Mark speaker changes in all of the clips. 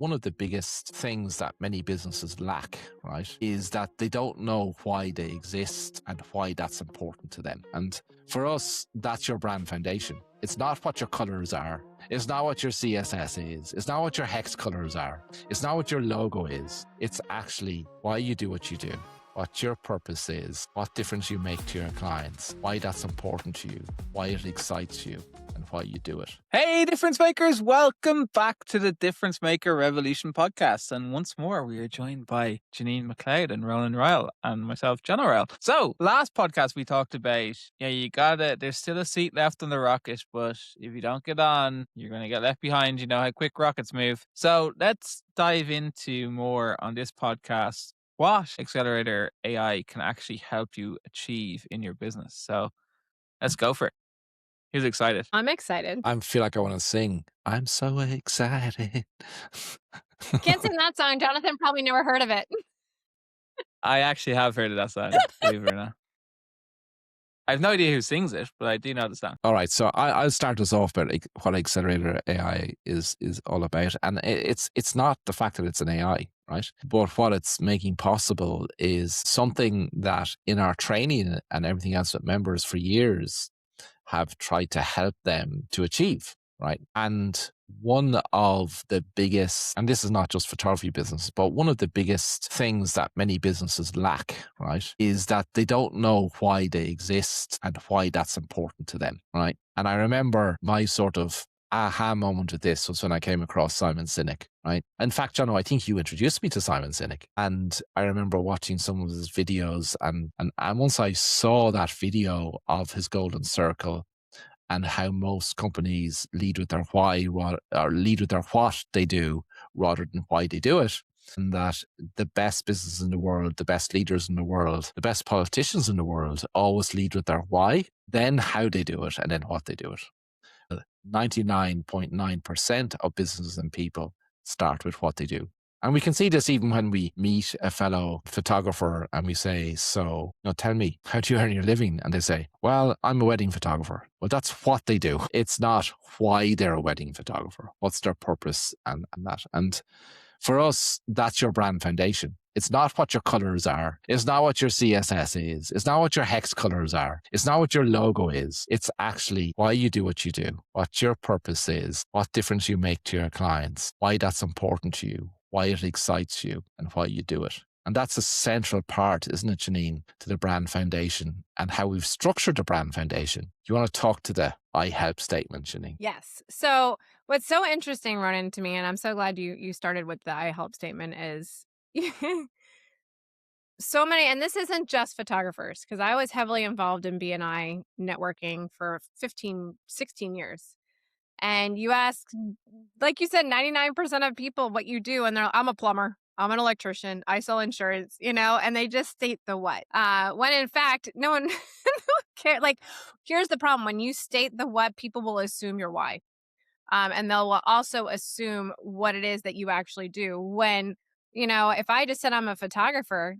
Speaker 1: One of the biggest things that many businesses lack, right, is that they don't know why they exist and why that's important to them. And for us, that's your brand foundation. It's not what your colors are. It's not what your CSS is. It's not what your hex colors are. It's not what your logo is. It's actually why you do what you do, what your purpose is, what difference you make to your clients, why that's important to you, why it excites you, and why you do it.
Speaker 2: Hey, difference makers, welcome back to the Difference Maker Revolution podcast. And once more, we are joined by Janine McLeod and Roland Ryle and myself, John O'Reilly. So last podcast we talked about, there's still a seat left on the rocket, but if you don't get on, you're going to get left behind. You know how quick rockets move. So let's dive into more on this podcast, what Accelerator AI can actually help you achieve in your business. So let's go for it. Who's excited?
Speaker 3: I'm excited.
Speaker 1: I feel like I want to sing. I'm so excited.
Speaker 3: Can't sing that song. Jonathan probably never heard of it.
Speaker 2: I actually have heard of that song, believe it or not. I have no idea who sings it, but I do know the song.
Speaker 1: All right, so I'll start us off about what Accelerator AI is all about, and it's not the fact that it's an AI, right? But what it's making possible is something that in our training and everything else with members for years have tried to help them to achieve, right? And one of the biggest, and this is not just photography business, but one of the biggest things that many businesses lack, right, is that they don't know why they exist and why that's important to them, right? And I remember my sort of aha moment with this was when I came across Simon Sinek, right? In fact, John, I think you introduced me to Simon Sinek. And I remember watching some of his videos. And once I saw that video of his golden circle and how most companies lead with their why or lead with their what they do rather than why they do it, and that the best businesses in the world, the best leaders in the world, the best politicians in the world always lead with their why, then how they do it, and then what they do it. 99.9% of businesses and people start with what they do. And we can see this even when we meet a fellow photographer and we say, so, tell me, how do you earn your living? And they say, well, I'm a wedding photographer. Well, that's what they do. It's not why they're a wedding photographer. What's their purpose and that. And for us, that's your brand foundation. It's not what your colors are. It's not what your CSS is. It's not what your hex colors are. It's not what your logo is. It's actually why you do what you do, what your purpose is, what difference you make to your clients, why that's important to you, why it excites you, and why you do it. And that's a central part, isn't it, Janine, to the brand foundation and how we've structured the brand foundation. You want to talk to the I help statement, Janine?
Speaker 3: Yes. So what's so interesting, Ronan, to me, and I'm so glad you started with the I help statement, is so many, and this isn't just photographers, because I was heavily involved in BNI networking for 15, 16 years. And you ask, like you said, 99% of people what you do, and I'm a plumber, I'm an electrician, I sell insurance, and they just state the what. When in fact, no one cares. Like, here's the problem. When you state the what, people will assume your why. And they'll also assume what it is that you actually do. When, if I just said I'm a photographer,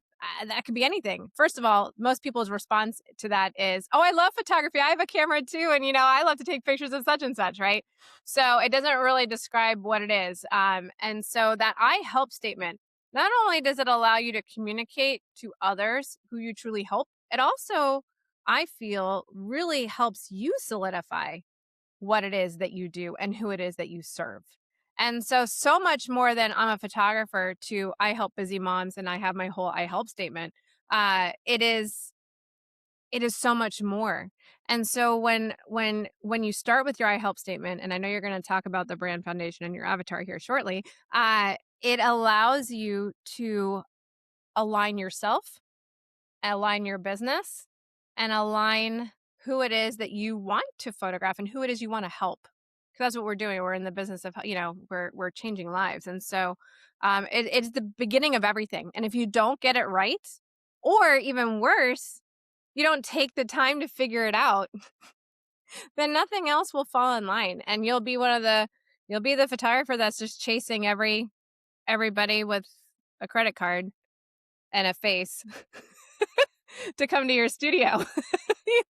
Speaker 3: that could be anything. First of all, most people's response to that is, oh, I love photography. I have a camera too. And, I love to take pictures of such and such, right? So it doesn't really describe what it is. And so that I help statement, not only does it allow you to communicate to others who you truly help, it also, I feel, really helps you solidify what it is that you do and who it is that you serve. And so much more than I'm a photographer to I help busy moms and I have my whole I help statement. It is so much more. And so when you start with your I help statement, and I know you're going to talk about the brand foundation and your avatar here shortly, it allows you to align yourself, align your business, and align who it is that you want to photograph and who it is you want to help. Because that's what we're doing. We're in the business of, we're changing lives. And so it's the beginning of everything. And if you don't get it right, or even worse, you don't take the time to figure it out, then nothing else will fall in line. And you'll be the photographer that's just chasing everybody with a credit card and a face to come to your studio. you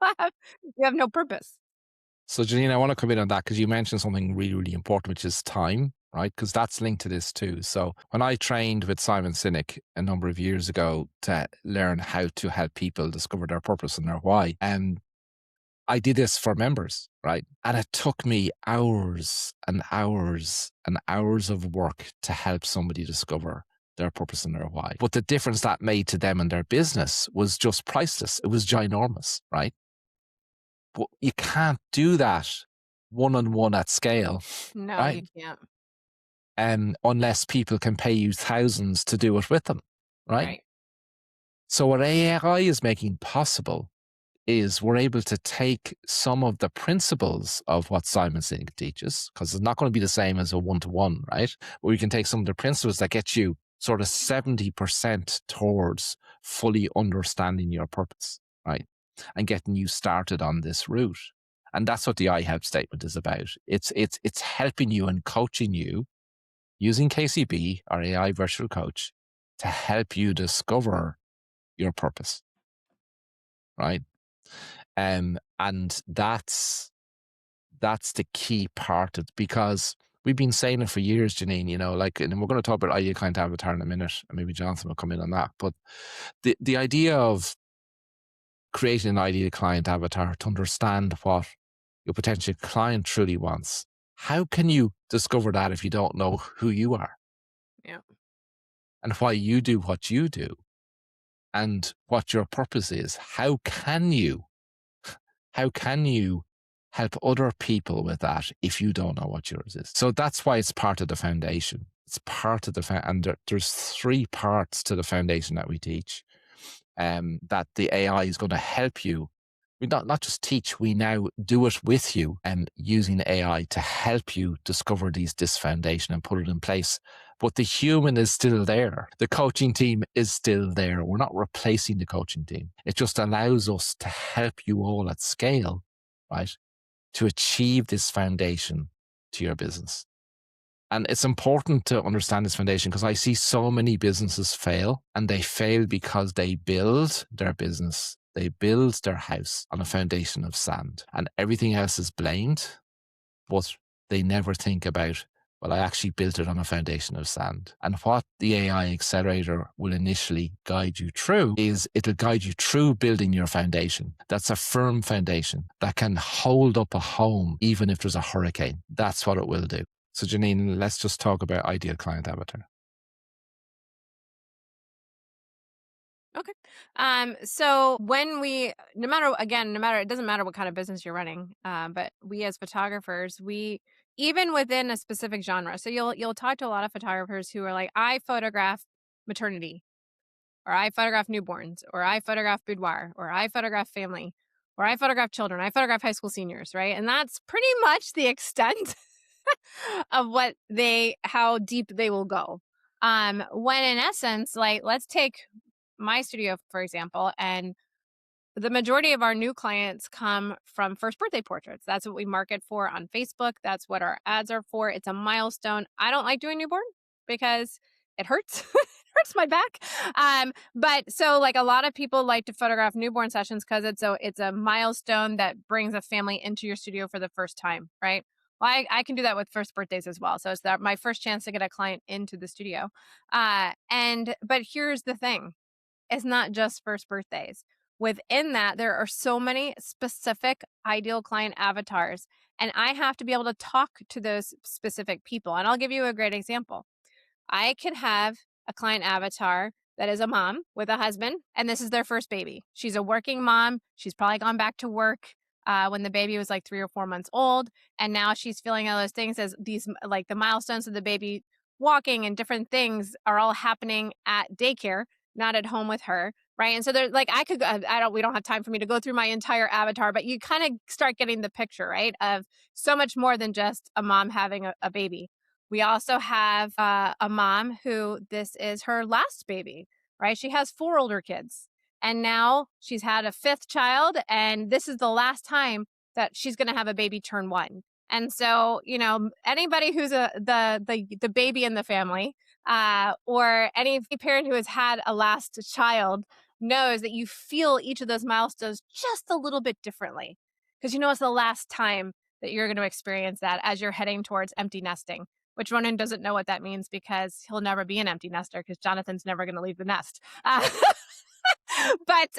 Speaker 3: have no purpose.
Speaker 1: So, Janine, I want to come in on that because you mentioned something really, really important, which is time. right? Because that's linked to this too. So when I trained with Simon Sinek a number of years ago to learn how to help people discover their purpose and their why, I did this for members, right? And it took me hours and hours and hours of work to help somebody discover their purpose and their why. But the difference that made to them and their business was just priceless. It was ginormous, right? But you can't do that one-on-one at scale,
Speaker 3: No, you
Speaker 1: right?
Speaker 3: can't.
Speaker 1: Unless people can pay you thousands to do it with them, right?
Speaker 3: Right.
Speaker 1: So what AI is making possible is we're able to take some of the principles of what Simon Sinek teaches, because it's not going to be the same as a one-to-one, right? But we can take some of the principles that get you sort of 70% towards fully understanding your purpose, right? And getting you started on this route. And that's what the I help statement is about. It's helping you and coaching you using KCB, our AI virtual coach, to help you discover your purpose, right? And that's the key part of, because we've been saying it for years, Janine, you know, like, and we're going to talk about ideal client avatar in a minute, and maybe Jonathan will come in on that. But the idea of creating an ideal client avatar to understand what your potential client truly wants. How can you discover that if you don't know who you are?
Speaker 3: Yeah.
Speaker 1: And why you do what you do and what your purpose is? How can you help other people with that if you don't know what yours is? So that's why it's part of the foundation. It's part of and there's 3 parts to the foundation that we teach, that the AI is going to help you. We not just teach, we now do it with you, and using AI to help you discover this foundation and put it in place. But the human is still there. The coaching team is still there. We're not replacing the coaching team. It just allows us to help you all at scale, right, to achieve this foundation to your business. And it's important to understand this foundation, because I see so many businesses fail, and they fail because they build their business, they build their house on a foundation of sand, and everything else is blamed, but they never think about, well, I actually built it on a foundation of sand. And what the AI Accelerator will initially guide you through is it'll guide you through building your foundation. That's a firm foundation that can hold up a home even if there's a hurricane. That's what it will do. So Janine, let's just talk about ideal client avatar.
Speaker 3: Okay. So when no matter, it doesn't matter what kind of business you're running, but we as photographers, even within a specific genre. So you'll talk to a lot of photographers who are like, I photograph maternity, or I photograph newborns, or I photograph boudoir, or I photograph family, or I photograph children, I photograph high school seniors, right? And that's pretty much the extent of how deep they will go. When in essence, like, let's take my studio, for example, and the majority of our new clients come from first birthday portraits. That's what we market for on Facebook. That's what our ads are for. It's a milestone. I don't like doing newborn because it hurts. It hurts my back. But so, like, a lot of people like to photograph newborn sessions because it's a milestone that brings a family into your studio for the first time, right? Well, I can do that with first birthdays as well. So it's my first chance to get a client into the studio. But here's the thing. It's not just first birthdays. Within that, there are so many specific ideal client avatars, and I have to be able to talk to those specific people. And I'll give you a great example. I could have a client avatar that is a mom with a husband, and this is their first baby. She's a working mom. She's probably gone back to work when the baby was like 3 or 4 months old. And now she's feeling all those things as these, like, the milestones of the baby walking and different things are all happening at daycare, not at home with her. Right. And so they're like, we don't have time for me to go through my entire avatar, but you kind of start getting the picture, right? Of so much more than just a mom having a baby. We also have a mom who this is her last baby, right? She has 4 older kids, and now she's had a 5th child, and this is the last time that she's going to have a baby turn 1. And so, anybody who's the baby in the family, or any parent who has had a last child knows that you feel each of those milestones just a little bit differently, because it's the last time that you're going to experience that as you're heading towards empty nesting which Ronan doesn't know what that means because he'll never be an empty nester because Jonathan's never going to leave the nest. But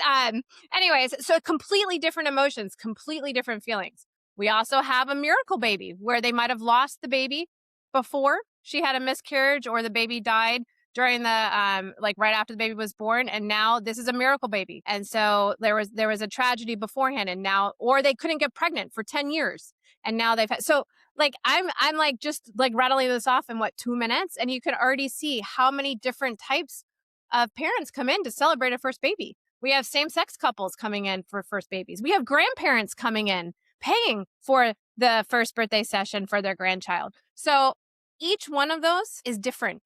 Speaker 3: anyways, so completely different emotions, completely different feelings. We also have a miracle baby where they might have lost the baby before she had a miscarriage or the baby died during the like right after the baby was born, and now this is a miracle baby. And so there was a tragedy beforehand, and now, or they couldn't get pregnant for 10 years and now they've had, so like I'm like just like rattling this off in what, 2 minutes, and you can already see how many different types of parents come in to celebrate a first baby. We have same-sex couples coming in for first babies. We have grandparents coming in paying for the first birthday session for their grandchild. So each one of those is different.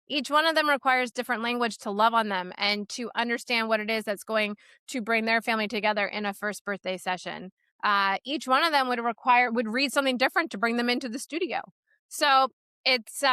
Speaker 3: Each one of them requires different language to love on them and to understand what it is that's going to bring their family together in a first birthday session. Each one of them would read something different to bring them into the studio. So it's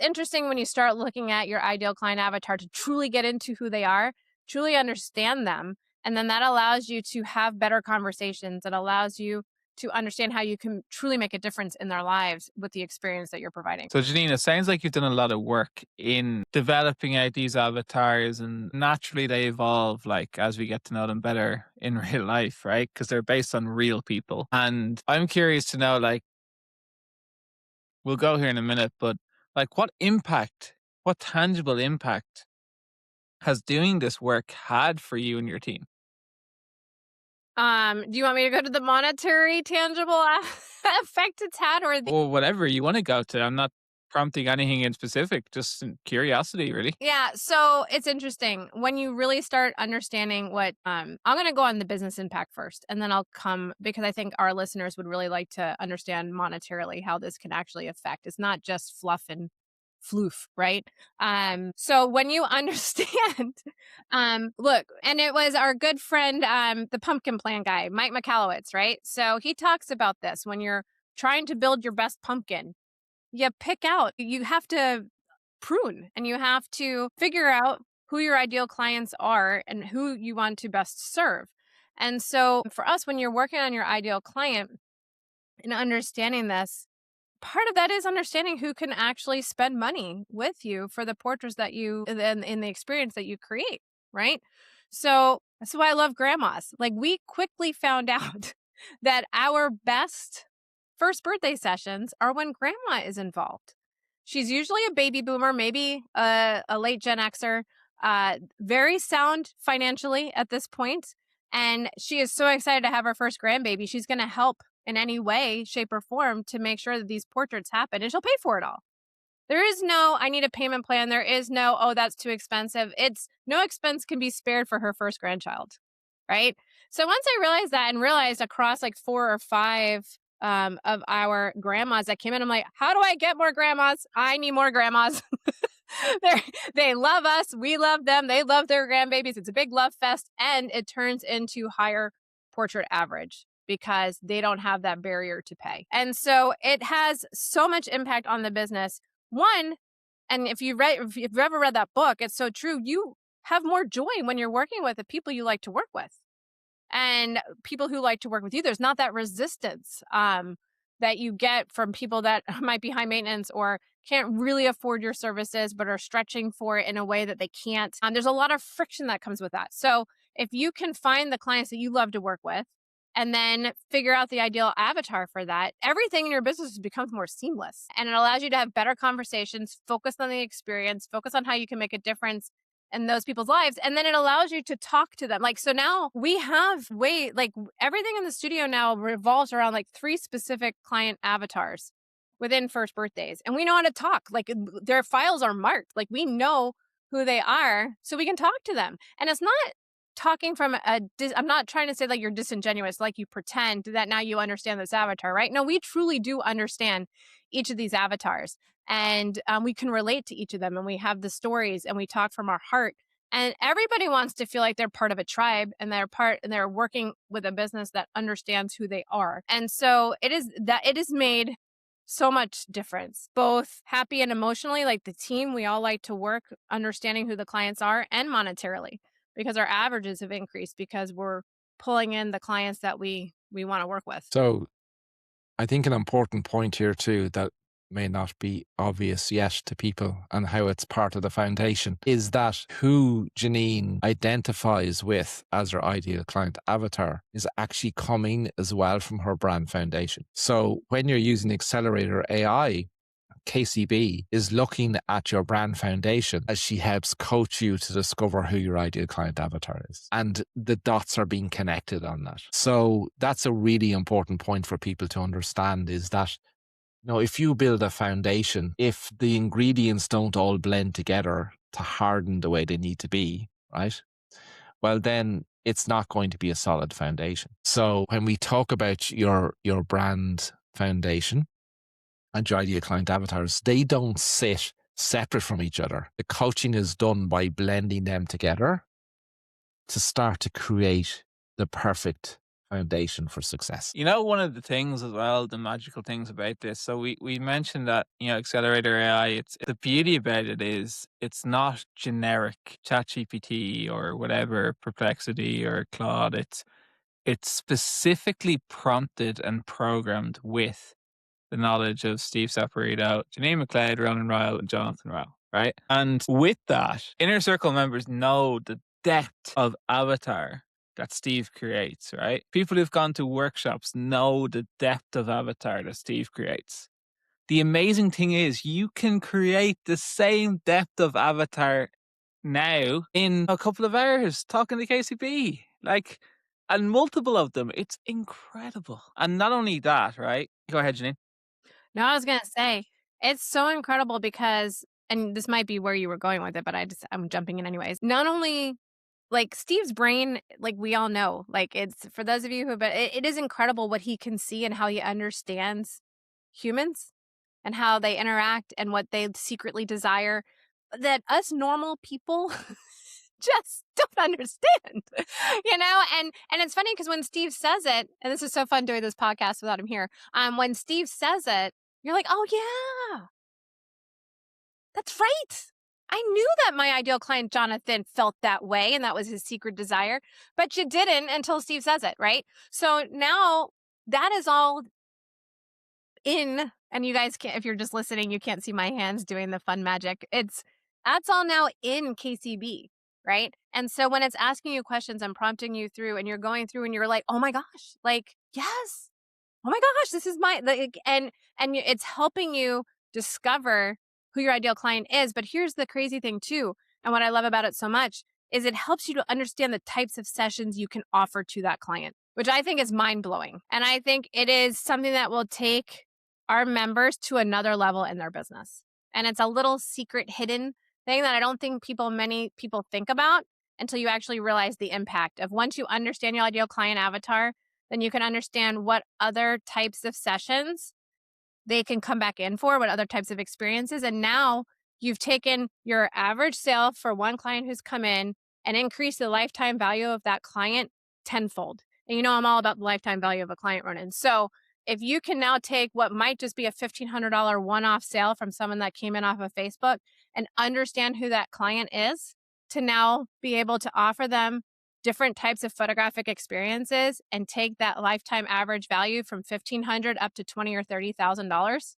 Speaker 3: interesting when you start looking at your ideal client avatar to truly get into who they are, truly understand them, and then that allows you to have better conversations. It allows you to understand how you can truly make a difference in their lives with the experience that you're providing.
Speaker 2: So, Janine, it sounds like you've done a lot of work in developing out these avatars, and naturally they evolve like as we get to know them better in real life, right? Because they're based on real people. And I'm curious to know, like, we'll go here in a minute, but like, what tangible impact has doing this work had for you and your team?
Speaker 3: Do you want me to go to the monetary tangible effect it's had, or
Speaker 2: Or whatever you want to go to. I'm not prompting anything in specific, just curiosity, really.
Speaker 3: Yeah, so it's interesting when you really start understanding what I'm going to go on the business impact first, and then I'll come, because I think our listeners would really like to understand monetarily how this can actually affect. It's not just fluff and floof, right? So when you understand, look, and it was our good friend, the pumpkin plan guy, Mike McAllowitz, right? So he talks about this when you're trying to build your best pumpkin. You have to prune, and you have to figure out who your ideal clients are and who you want to best serve. And so for us, when you're working on your ideal client and understanding this, part of that is understanding who can actually spend money with you for the portraits that you in the experience that you create, right? So that's why I love grandmas. Like, we quickly found out that our best first birthday sessions are when grandma is involved. She's usually a baby boomer, maybe a late Gen Xer, very sound financially at this point, and she is so excited to have her first grandbaby. She's going to help in any way, shape, or form to make sure that these portraits happen, and she'll pay for it all. There is no, I need a payment plan. There is no, oh, that's too expensive. It's no expense can be spared for her first grandchild, right? So once I realized that, and realized across like 4 or 5 of our grandmas that came in, I'm like, how do I get more grandmas? I need more grandmas. They love us. We love them. They love their grandbabies. It's a big love fest, and it turns into higher portrait average because they don't have that barrier to pay. And so it has so much impact on the business. One, and if you've ever read that book, it's so true. You have more joy when you're working with the people you like to work with and people who like to work with you. There's not that resistance that you get from people that might be high maintenance or can't really afford your services, but are stretching for it in a way that they can't. There's a lot of friction that comes with that. So if you can find the clients that you love to work with and then figure out the ideal avatar for that, everything in your business becomes more seamless, and it allows you to have better conversations, focus on the experience, focus on how you can make a difference in those people's lives. And then it allows you to talk to them. Like, so now we have everything in the studio now revolves around like 3 specific client avatars within first birthdays. And we know how to talk. Like, their files are marked. Like, we know who they are, so we can talk to them. And it's not talking from I'm not trying to say like you're disingenuous, like you pretend that now you understand this avatar, right? No, we truly do understand each of these avatars, and we can relate to each of them, and we have the stories, and we talk from our heart. And everybody wants to feel like they're part of a tribe, and they're working with a business that understands who they are. And so it is made so much difference, both happy and emotionally. Like, the team, we all like to work understanding who the clients are, and monetarily, because our averages have increased because we're pulling in the clients that we want to work with.
Speaker 1: So I think an important point here too, that may not be obvious yet to people and how it's part of the foundation is that who Janine identifies with as her ideal client avatar is actually coming as well from her brand foundation. So when you're using Accelerator AI, KCB is looking at your brand foundation as she helps coach you to discover who your ideal client avatar is. And the dots are being connected on that. So that's a really important point for people to understand is that, if you build a foundation, if the ingredients don't all blend together to harden the way they need to be, right? Well, then it's not going to be a solid foundation. So when we talk about your brand foundation and your ideal client avatars, they don't sit separate from each other. The coaching is done by blending them together to start to create the perfect foundation for success.
Speaker 2: One of the things as well, the magical things about this. So we mentioned that, Accelerator AI, it's the beauty about it is it's not generic ChatGPT or whatever, Perplexity or Claude. It's specifically prompted and programmed with the knowledge of Steve Saporito, Janine McLeod, Ronan Ryle, and Jonathan Ryle, right? And with that, Inner Circle members know the depth of avatar that Steve creates, right? People who've gone to workshops know the depth of avatar that Steve creates. The amazing thing is you can create the same depth of avatar now in a couple of hours talking to KCB. And multiple of them. It's incredible. And not only that, right? Go ahead, Janine.
Speaker 3: No, I was going to say, it's so incredible because, and this might be where you were going with it, but I'm jumping in anyways. Not only Steve's brain, we all know, it's for those of you who, but it is incredible what he can see and how he understands humans and how they interact and what they secretly desire that us normal people just don't understand, and it's funny because when Steve says it, and this is so fun doing this podcast without him here, when Steve says it, you're like, oh yeah, that's right. I knew that my ideal client, Jonathan, felt that way, and that was his secret desire, but you didn't until Steve says it, right? So now that is all in, and you guys can't, if you're just listening, you can't see my hands doing the fun magic. That's all now in KCB, right? And so when it's asking you questions and prompting you through, and you're going through and you're like, oh my gosh, yes, oh my gosh, this is my, and it's helping you discover who your ideal client is. But here's the crazy thing too, and what I love about it so much is it helps you to understand the types of sessions you can offer to that client, which I think is mind-blowing. And I think it is something that will take our members to another level in their business. And it's a little secret hidden thing that I don't think many people think about until you actually realize the impact of, once you understand your ideal client avatar, then you can understand what other types of sessions they can come back in for, what other types of experiences. And now you've taken your average sale for one client who's come in and increased the lifetime value of that client tenfold. And I'm all about the lifetime value of a client, Ronan. So if you can now take what might just be a $1,500 one-off sale from someone that came in off of Facebook and understand who that client is, to now be able to offer them different types of photographic experiences and take that lifetime average value from $1,500 up to $20,000 or $30,000.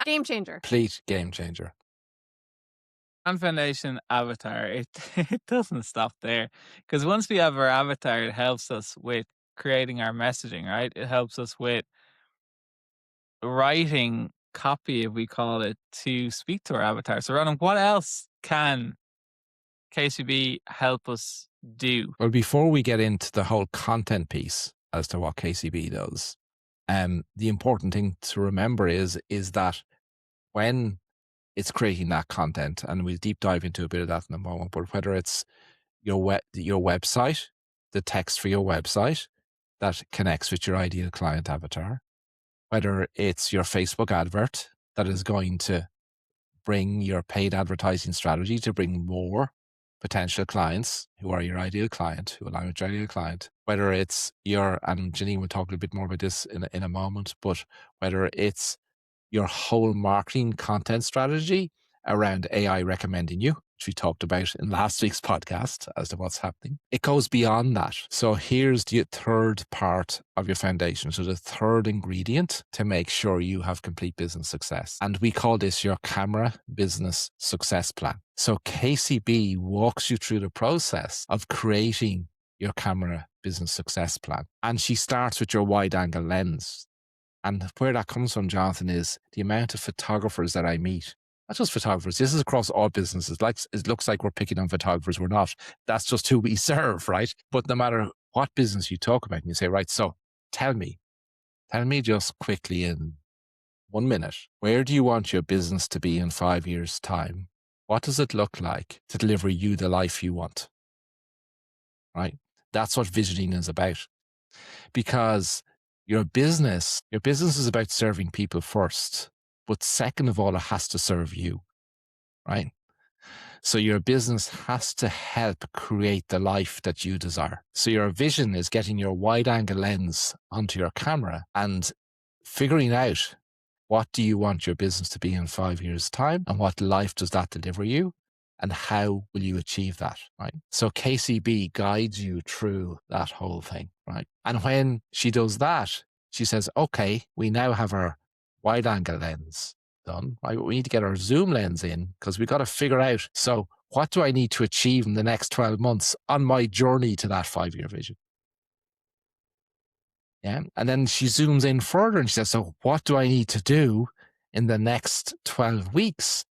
Speaker 3: Game changer.
Speaker 1: Complete game changer.
Speaker 2: Brand Foundation avatar, it doesn't stop there, because once we have our avatar, it helps us with creating our messaging, right? It helps us with writing copy, if we call it, to speak to our avatar. So, Ronan, what else can KCB help us do?
Speaker 1: Well, before we get into the whole content piece as to what KCB does, the important thing to remember is that when it's creating that content, and we'll deep dive into a bit of that in a moment, but whether it's your website, the text for your website that connects with your ideal client avatar, whether it's your Facebook advert that is going to bring your paid advertising strategy to bring more potential clients who are your ideal client, who align with your ideal client, whether it's and Janine will talk a little bit more about this in a moment, but whether it's your whole marketing content strategy around AI recommending you, which we talked about in last week's podcast as to what's happening. It goes beyond that. So here's the third part of your foundation. So the third ingredient to make sure you have complete business success. And we call this your camera business success plan. So KCB walks you through the process of creating your camera business success plan. And she starts with your wide angle lens. And where that comes from, Jonathan, is the amount of photographers that I meet. Not just photographers. This is across all businesses. Like it looks like we're picking on photographers. We're not. That's just who we serve, right? But no matter what business you talk about, and you say, right, so tell me just quickly in 1 minute, where do you want your business to be in 5 years' time? What does it look like to deliver you the life you want? Right? That's what visioning is about. Because your business is about serving people first, but second of all, it has to serve you, right? So your business has to help create the life that you desire. So your vision is getting your wide angle lens onto your camera and figuring out, what do you want your business to be in 5 years' time? And what life does that deliver you? And how will you achieve that, right? So KCB guides you through that whole thing, right? And when she does that, she says, okay, we now have our wide angle lens done, right? But we need to get our zoom lens in because we got to figure out, so what do I need to achieve in the next 12 months on my journey to that 5-year vision? Yeah. And then she zooms in further and she says, so what do I need to do in the next 12 weeks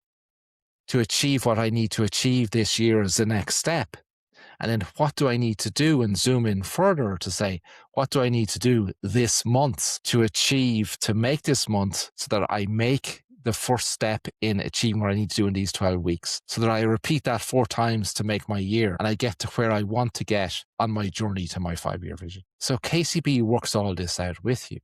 Speaker 1: to achieve what I need to achieve this year as the next step? And then what do I need to do, and zoom in further to say, what do I need to do this month to achieve, to make this month so that I make the first step in achieving what I need to do in these 12 weeks, so that I repeat that 4 times to make my year and I get to where I want to get on my journey to my 5-year vision. So KCB works all this out with you.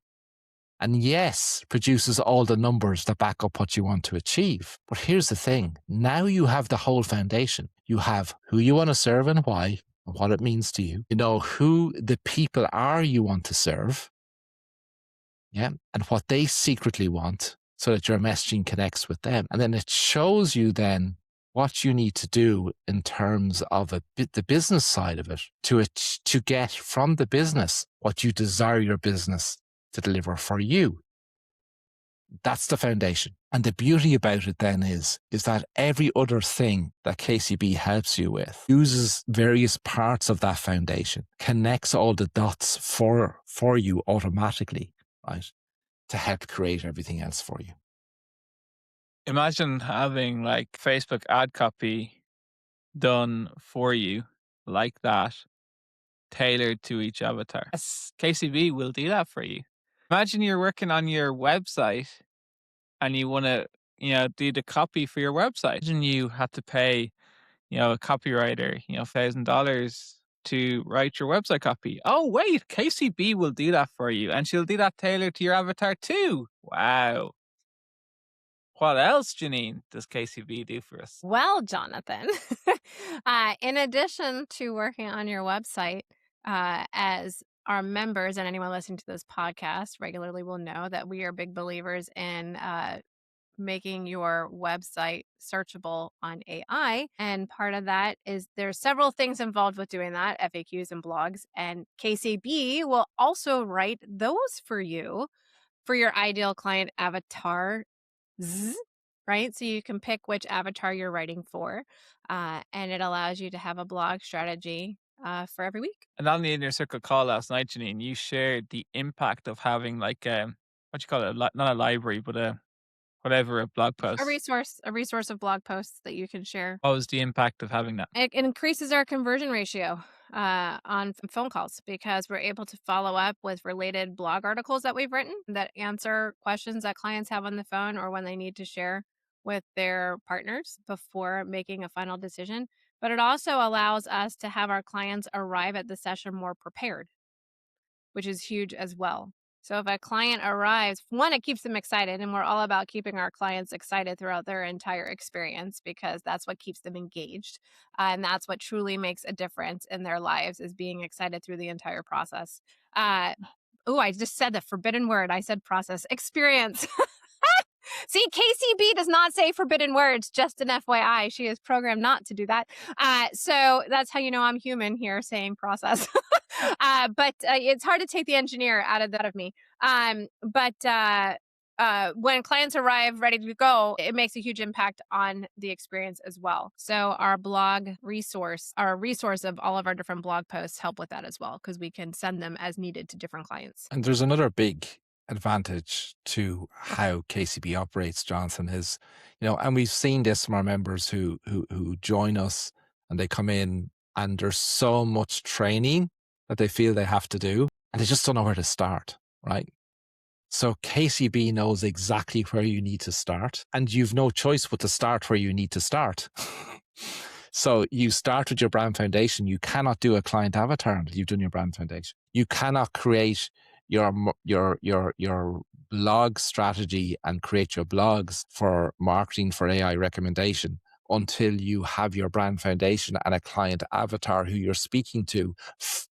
Speaker 1: And yes, produces all the numbers that back up what you want to achieve. But here's the thing. Now you have the whole foundation. You have who you want to serve and why, and what it means to you. You know who the people are you want to serve. Yeah. And what they secretly want, so that your messaging connects with them. And then it shows you then what you need to do in terms of the business side of it to get from the business what you desire your business to deliver for you. That's the foundation. And the beauty about it then is that every other thing that KCB helps you with uses various parts of that foundation, connects all the dots for you automatically, right? To help create everything else for you.
Speaker 2: Imagine having like Facebook ad copy done for you like that, tailored to each avatar. Yes, KCB will do that for you. Imagine you're working on your website and you want to, do the copy for your website. Imagine you had to pay, a copywriter, $1,000 to write your website copy. Oh, wait, KCB will do that for you. And she'll do that tailored to your avatar too. Wow. What else, Janine, does KCB do for us?
Speaker 3: Well, Jonathan, in addition to working on your website, as our members and anyone listening to this podcast regularly will know that we are big believers in making your website searchable on AI. And part of that is there's several things involved with doing that, FAQs and blogs. And KCB will also write those for you for your ideal client avatar. Right? So you can pick which avatar you're writing for, and it allows you to have a blog strategy for every week.
Speaker 2: And on the Inner Circle call last night, Janine, you shared the impact of having like what you call it, not a library, but a blog post.
Speaker 3: A resource of blog posts that you can share.
Speaker 2: What was the impact of having that?
Speaker 3: It increases our conversion ratio on phone calls because we're able to follow up with related blog articles that we've written that answer questions that clients have on the phone or when they need to share with their partners before making a final decision. But it also allows us to have our clients arrive at the session more prepared, which is huge as well. So if a client arrives, one, it keeps them excited, and we're all about keeping our clients excited throughout their entire experience because that's what keeps them engaged. And that's what truly makes a difference in their lives, is being excited through the entire process. I just said the forbidden word. I said process. Experience. See, KCB does not say forbidden words, just an FYI. She is programmed not to do that. So that's how you know I'm human here saying process. But it's hard to take the engineer out of me. When clients arrive ready to go, it makes a huge impact on the experience as well. So our blog resource, our resource of all of our different blog posts help with that as well, because we can send them as needed to different clients.
Speaker 1: And there's another big advantage to how KCB operates, Jonathan, is, and we've seen this from our members who join us, and they come in and there's so much training that they feel they have to do, and they just don't know where to start, right? So KCB knows exactly where you need to start, and you've no choice but to start where you need to start. So you start with your brand foundation. You cannot do a client avatar until you've done your brand foundation. You cannot create your blog strategy and create your blogs for marketing for AI recommendation until you have your brand foundation and a client avatar who you're speaking to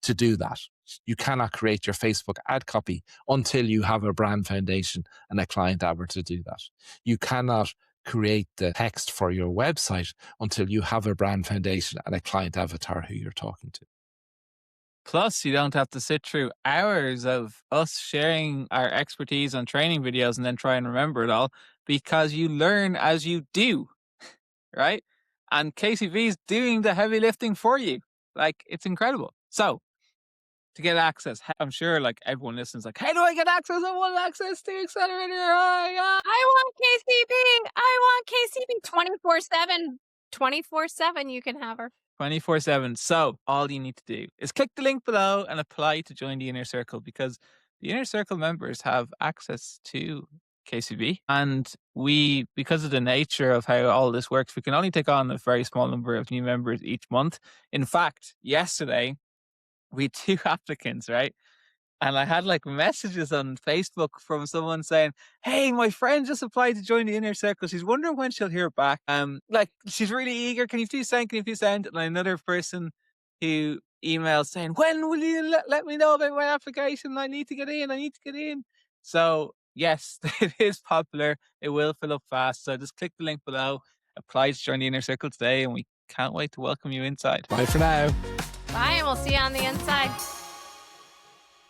Speaker 1: do that. You cannot create your Facebook ad copy until you have a brand foundation and a client avatar to do that. You cannot create the text for your website until you have a brand foundation and a client avatar who you're talking to.
Speaker 2: Plus, you don't have to sit through hours of us sharing our expertise on training videos and then try and remember it all, because you learn as you do, right? And KCV is doing the heavy lifting for you. Like, it's incredible. So, to get access, I'm sure like everyone listens like, how do I get access? I want access to Accelerator AI.
Speaker 3: I want KCB. I want KCB 24/7. 24/7 you can have her.
Speaker 2: 24/7. So all you need to do is click the link below and apply to join the Inner Circle, because the Inner Circle members have access to KCB. And we, because of the nature of how all this works, we can only take on a very small number of new members each month. In fact, yesterday we had 2 applicants, right? And I had like messages on Facebook from someone saying, "Hey, my friend just applied to join the Inner Circle. She's wondering when she'll hear back. Like she's really eager. Can you please send? Can you please send?" And another person who emailed saying, "When will you let me know about my application? I need to get in. I need to get in." So yes, it is popular. It will fill up fast. So just click the link below, apply to join the Inner Circle today, and we can't wait to welcome you inside.
Speaker 1: Bye for now.
Speaker 3: Bye, and we'll see you on the inside.